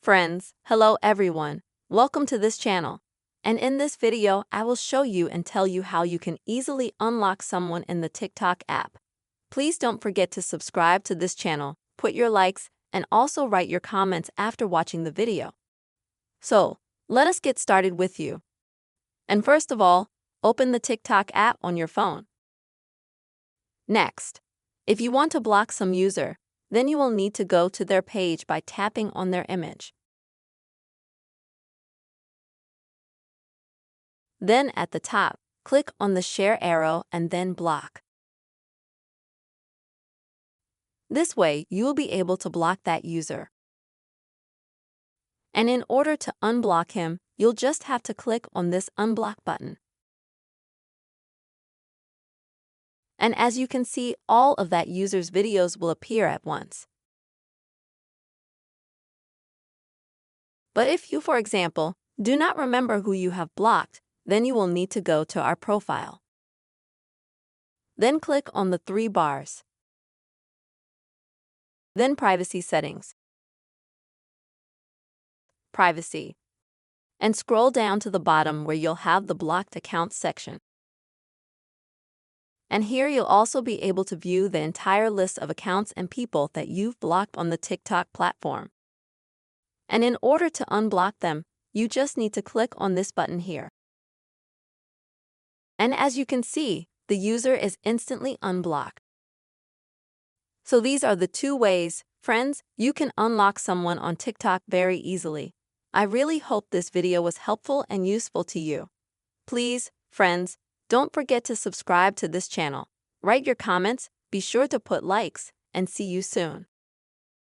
Friends, hello everyone. Welcome to this channel. And in this video, I will show you and tell you how you can easily unlock someone in the TikTok app. Please don't forget to subscribe to this channel, put your likes, and also write your comments after watching the video. So, let us get started with you. And first of all, open the TikTok app on your phone. Next, if you want to block some user, then you will need to go to their page by tapping on their image. Then at the top, click on the share arrow and then block. This way, you will be able to block that user. And in order to unblock him, you'll just have to click on this unblock button. And as you can see, all of that user's videos will appear at once. But if you, for example, do not remember who you have blocked, then you will need to go to our profile. Then click on the three bars. Then Privacy Settings. Privacy. And scroll down to the bottom where you'll have the Blocked Accounts section. And here you'll also be able to view the entire list of accounts and people that you've blocked on the TikTok platform. And in order to unblock them, you just need to click on this button here. And as you can see, the user is instantly unblocked. So these are the two ways, friends, you can unlock someone on TikTok very easily. I really hope this video was helpful and useful to you. Please, friends, don't forget to subscribe to this channel. Write your comments, be sure to put likes, and see you soon.